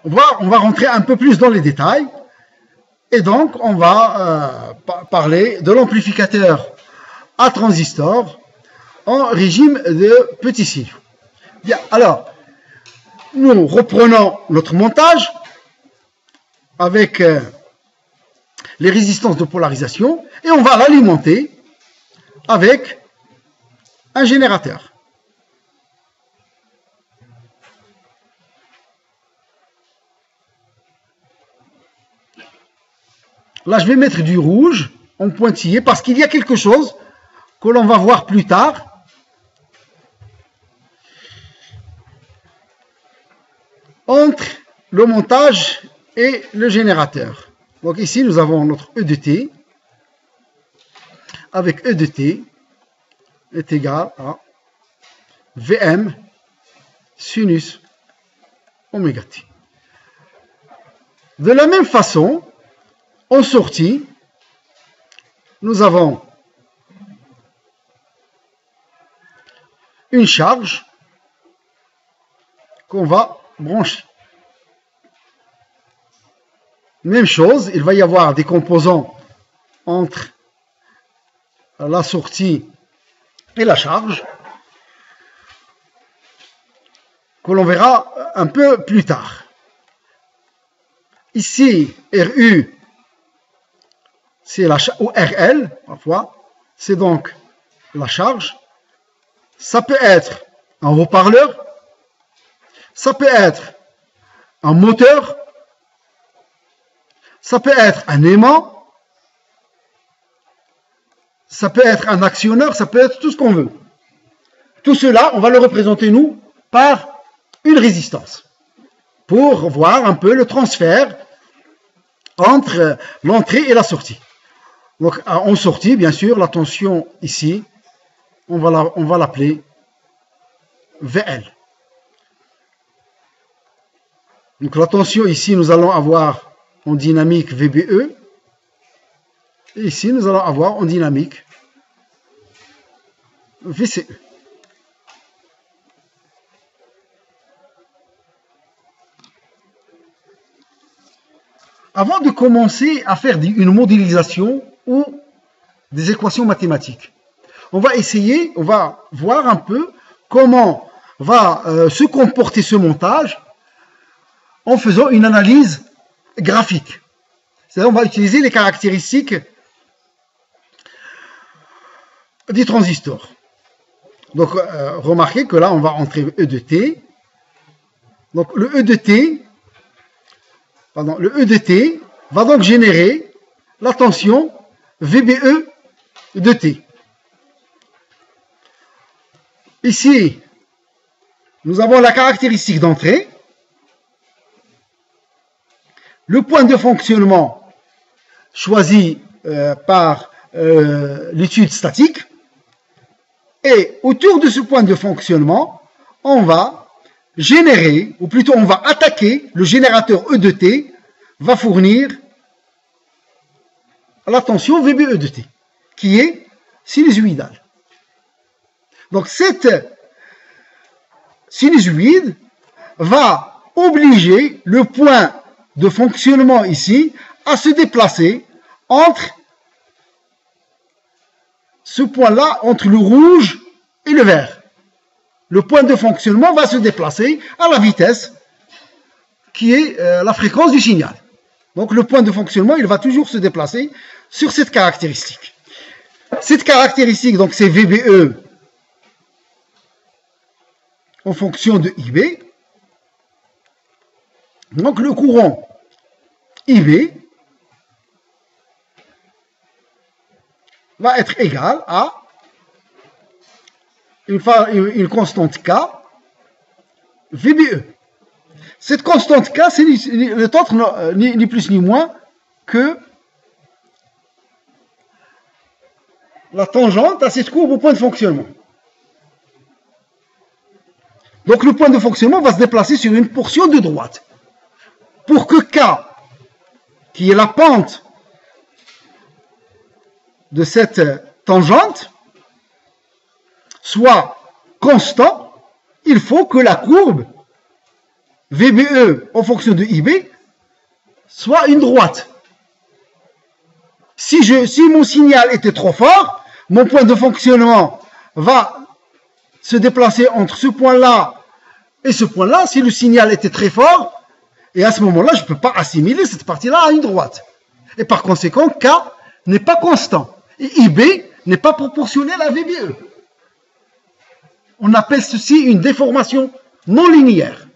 on va rentrer un peu plus dans les détails. Et donc, on va parler de l'amplificateur à transistor en régime de petit signaux. Bien, alors, nous reprenons notre montage avec les résistances de polarisation et on va l'alimenter avec un générateur. Là, je vais mettre du rouge en pointillé parce qu'il y a quelque chose que l'on va voir plus tard. Entre le montage et le générateur. Donc ici, nous avons notre E de t. Avec E de t est égal à Vm sinus oméga t. De la même façon, en sortie, nous avons une charge qu'on va brancher. Même chose, il va y avoir des composants entre la sortie et la charge que l'on verra un peu plus tard. Ici, RU, c'est la charge, ou RL, parfois, c'est donc la charge. Ça peut être un haut-parleur, ça peut être un moteur, ça peut être un aimant, ça peut être un actionneur, ça peut être tout ce qu'on veut. Tout cela, on va le représenter, nous, par une résistance, pour voir un peu le transfert entre l'entrée et la sortie. Donc, en sortie, bien sûr, la tension ici, on va l'appeler VL. Donc, la tension ici, nous allons avoir en dynamique VBE. Et ici, nous allons avoir en dynamique VCE. Avant de commencer à faire une modélisation ou des équations mathématiques, on va voir un peu comment va se comporter ce montage en faisant une analyse graphique. C'est-à-dire, on va utiliser les caractéristiques des transistors. Donc, remarquez que là, on va entrer E de t. Donc, le E de t va donc générer la tension VBE de t. Ici, nous avons la caractéristique d'entrée, le point de fonctionnement choisi par l'étude statique, et autour de ce point de fonctionnement, on va générer, ou plutôt on va attaquer le générateur E de t, va fournir la tension VBE de t, qui est sinusoïdale. Donc cette sinusoïde va obliger le point de fonctionnement ici à se déplacer entre ce point-là, entre le rouge et le vert. Le point de fonctionnement va se déplacer à la vitesse qui est la fréquence du signal. Donc le point de fonctionnement, il va toujours se déplacer sur cette caractéristique. Cette caractéristique, donc c'est VBE en fonction de IB. Donc le courant IB va être égal à une constante K VBE. Cette constante K, c'est ni plus ni moins que la tangente à cette courbe au point de fonctionnement. Donc le point de fonctionnement va se déplacer sur une portion de droite. Pour que K, qui est la pente de cette tangente, soit constant, il faut que la courbe VBE en fonction de IB soit une droite. Si mon signal était trop fort, mon point de fonctionnement va se déplacer entre ce point-là et ce point-là. Si le signal était très fort, et à ce moment-là, je ne peux pas assimiler cette partie-là à une droite. Et par conséquent, K n'est pas constant. Et IB n'est pas proportionnel à VBE. On appelle ceci une déformation non linéaire.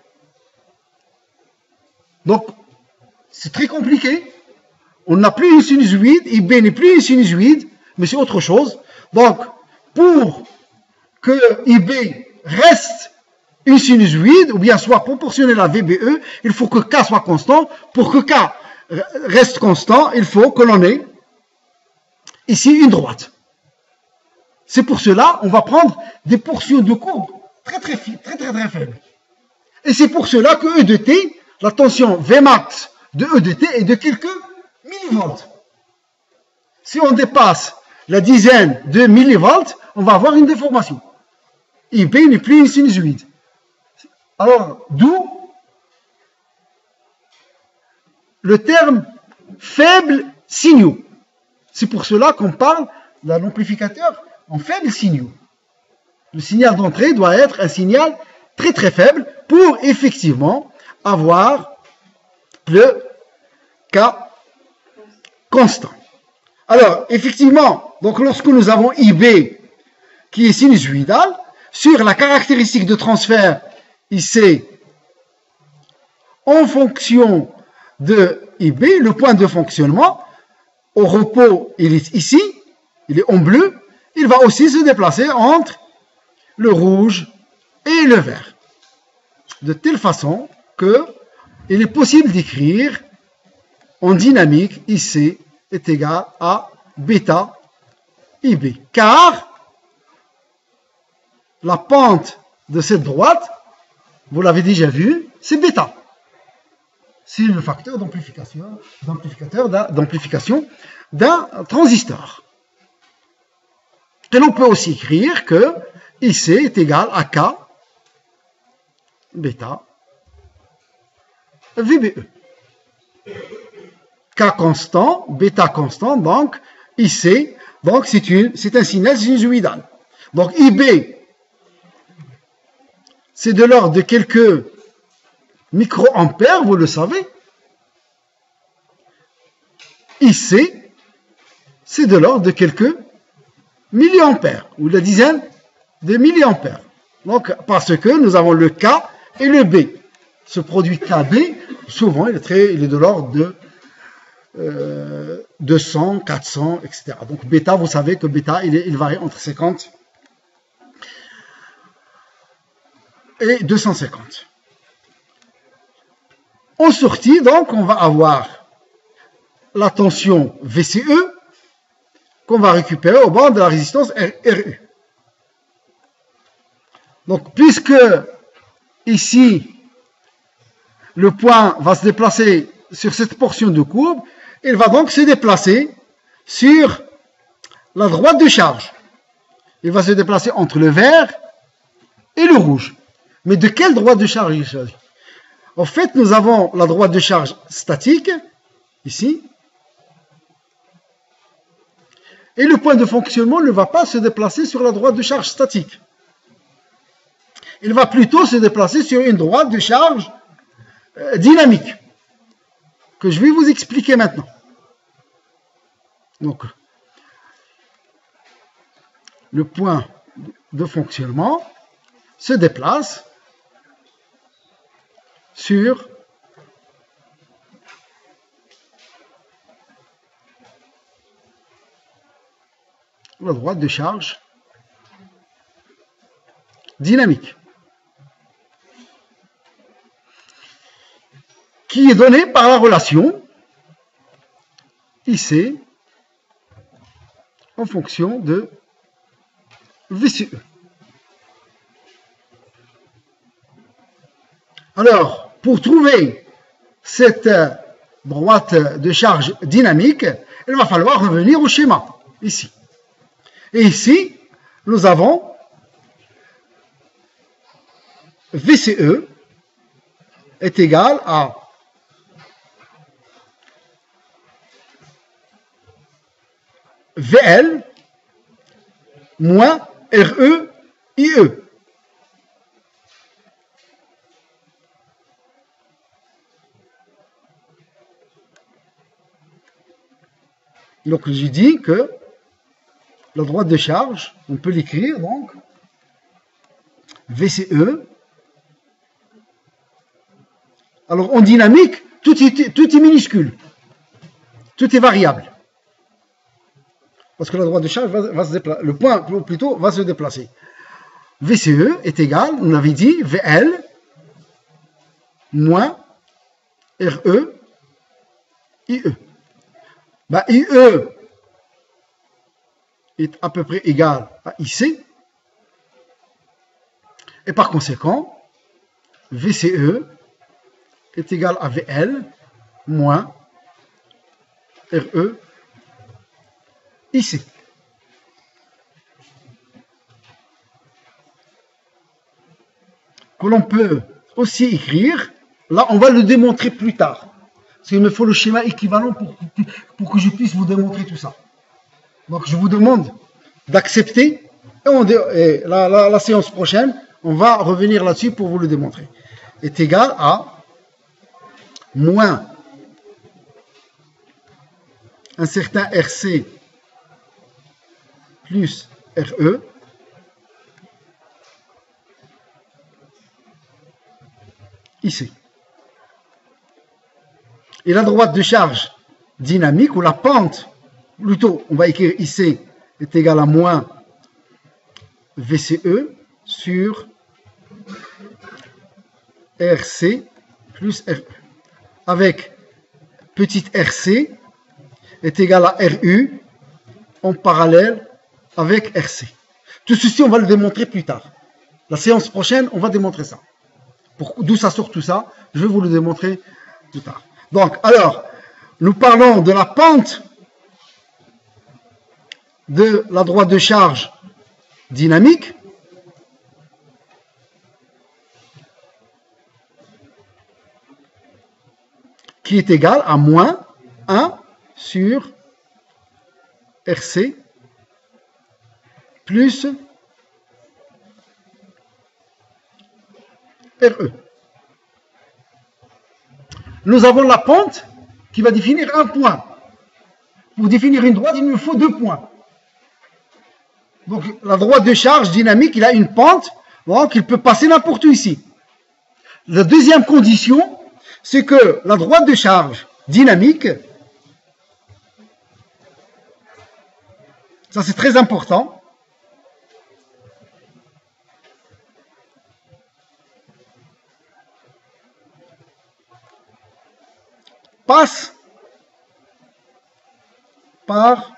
Donc, c'est très compliqué. On n'a plus une sinusoïde, IB n'est plus une sinusoïde, mais c'est autre chose. Donc, pour que IB reste une sinusoïde, ou bien soit proportionnel à VBE, il faut que K soit constant. Pour que K reste constant, il faut que l'on ait ici une droite. C'est pour cela on va prendre des portions de courbe très faibles. Et c'est pour cela que E de T, la tension Vmax de E de T est de quelques millivolts. Si on dépasse la dizaine de millivolts, on va avoir une déformation. IB n'est plus une sinusoïde. Alors, d'où le terme faible signaux. C'est pour cela qu'on parle d'un amplificateur en faible signaux. Le signal d'entrée doit être un signal très faible pour effectivement avoir le K constant. Alors, effectivement, donc lorsque nous avons IB qui est sinusoïdal, sur la caractéristique de transfert IC en fonction de IB, le point de fonctionnement, au repos, il est ici, il est en bleu, il va aussi se déplacer entre le rouge et le vert. De telle façon que il est possible d'écrire en dynamique IC est égal à bêta IB. Car la pente de cette droite, vous l'avez déjà vu, c'est bêta. C'est le facteur d'amplification d'un transistor. Et l'on peut aussi écrire que IC est égal à K bêta VBE. K constant, bêta constant, donc IC, donc c'est un signal sinusoïdal. Donc IB, c'est de l'ordre de quelques microampères, vous le savez. IC, c'est de l'ordre de quelques milliampères, ou la dizaine de milliampères. Donc, parce que nous avons le K et le B. Ce produit KB, souvent, il est de l'ordre de 200, 400, etc. Donc, bêta, vous savez que bêta, il varie entre 50 et 250. En sortie, donc, on va avoir la tension VCE qu'on va récupérer au bord de la résistance RU. Donc, puisque ici, le point va se déplacer sur cette portion de courbe, il va donc se déplacer sur la droite de charge. Il va se déplacer entre le vert et le rouge. Mais de quelle droite de charge il s'agit? En fait, nous avons la droite de charge statique, ici, et le point de fonctionnement ne va pas se déplacer sur la droite de charge statique. Il va plutôt se déplacer sur une droite de charge dynamique, que je vais vous expliquer maintenant. Donc, le point de fonctionnement se déplace sur la droite de charge dynamique, qui est donnée par la relation IC en fonction de VCE. Alors, pour trouver cette droite de charge dynamique, il va falloir revenir au schéma, ici. Et ici, nous avons VCE est égal à VL moins RE IE. Donc je dis que la droite de charge, on peut l'écrire donc VCE. Alors en dynamique, tout est minuscule, tout est variable. Parce que la droite de charge va se déplacer, le point plutôt va se déplacer. VCE est égal, on avait dit, VL moins RE IE. Ben, IE est à peu près égal à IC. Et par conséquent, VCE est égal à VL moins RE IC. Que l'on peut aussi écrire, là on va le démontrer plus tard. Parce qu'il me faut le schéma équivalent pour que je puisse vous démontrer tout ça. Donc je vous demande d'accepter et la séance prochaine, on va revenir là-dessus pour vous le démontrer. Est égal à moins un certain RC plus RE ici. Et la droite de charge dynamique, ou la pente, plutôt, on va écrire IC est égal à moins VCE sur RC plus RE. Avec petit RC est égal à RU en parallèle avec RC. Tout ceci, on va le démontrer plus tard. La séance prochaine, on va démontrer ça. D'où ça sort tout ça, je vais vous le démontrer plus tard. Donc, alors, nous parlons de la pente de la droite de charge dynamique qui est égale à moins 1 sur RC plus RE. Nous avons la pente qui va définir un point. Pour définir une droite, il nous faut 2 points. Donc la droite de charge dynamique, il a une pente, donc il peut passer n'importe où ici. La deuxième condition, c'est que la droite de charge dynamique, ça c'est très important, passe par...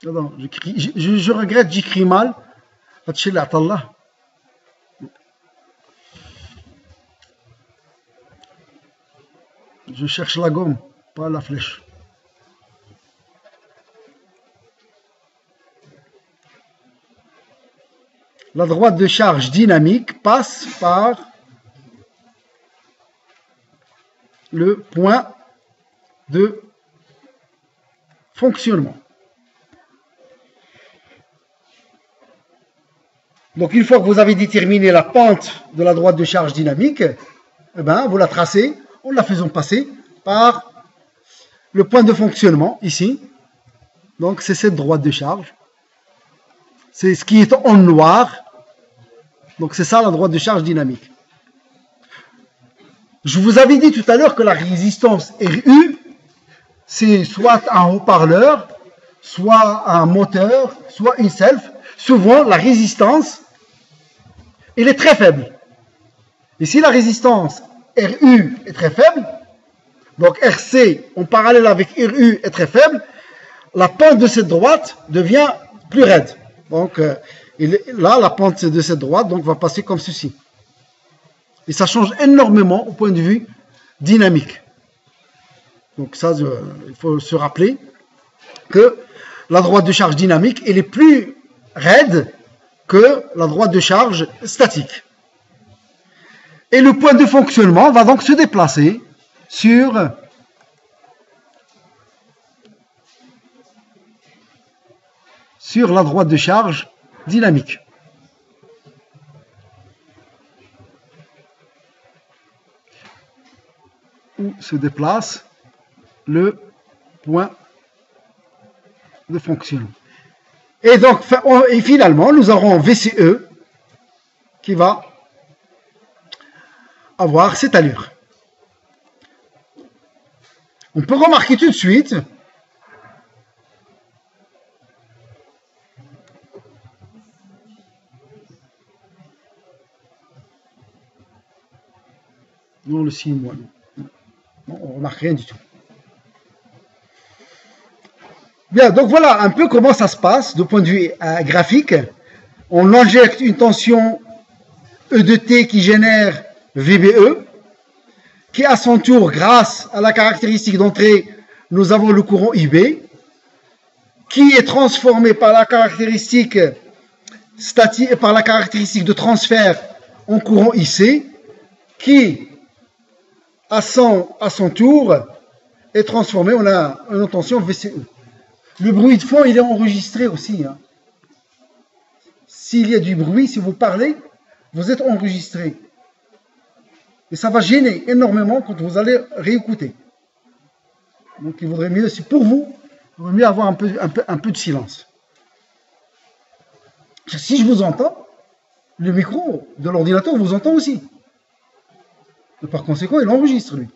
Pardon, je regrette, j'écris mal. Je cherche la gomme, pas la flèche. La droite de charge dynamique passe par le point de fonctionnement. Donc une fois que vous avez déterminé la pente de la droite de charge dynamique, eh ben, vous la tracez en la faisant passer par le point de fonctionnement ici. Donc c'est cette droite de charge. C'est ce qui est en noir. Donc c'est ça la droite de charge dynamique. Je vous avais dit tout à l'heure que la résistance RU, c'est soit un haut-parleur, soit un moteur, soit une self. Souvent la résistance, elle est très faible. Et si la résistance RU est très faible, donc RC en parallèle avec RU est très faible, la pente de cette droite devient plus raide. Donc là, la pente de cette droite donc, va passer comme ceci. Et ça change énormément au point de vue dynamique. Donc ça, il faut se rappeler que la droite de charge dynamique, elle est plus raide que la droite de charge statique. Et le point de fonctionnement va donc se déplacer sur la droite de charge dynamique. Où se déplace le point de fonctionnement. Et donc, finalement, nous aurons VCE qui va avoir cette allure. On peut remarquer tout de suite non, le 6 mois. Non, on ne remarque rien du tout. Bien, donc voilà un peu comment ça se passe du point de vue graphique. On injecte une tension E de T qui génère VBE, qui à son tour, grâce à la caractéristique d'entrée, nous avons le courant IB, qui est transformé par la caractéristique statique, par la caractéristique de transfert en courant IC, qui à son tour est transformé, on a une tension VCE. Le bruit de fond, il est enregistré aussi. Hein. S'il y a du bruit, si vous parlez, vous êtes enregistré. Et ça va gêner énormément quand vous allez réécouter. Donc il vaudrait mieux, pour vous, il vaudrait mieux avoir un peu de silence. Si je vous entends, le micro de l'ordinateur vous entend aussi. Et par conséquent, il enregistre, lui.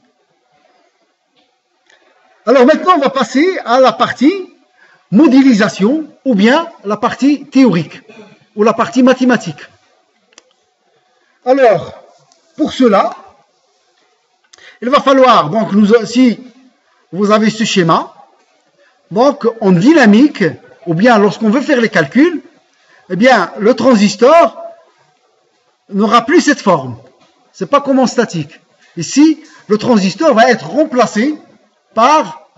Alors maintenant, on va passer à la partie modélisation ou bien la partie théorique ou la partie mathématique. Alors, pour cela, il va falloir, donc, si vous avez ce schéma, donc en dynamique, ou bien lorsqu'on veut faire les calculs, eh bien, le transistor n'aura plus cette forme. C'est pas comme en statique. Ici, le transistor va être remplacé par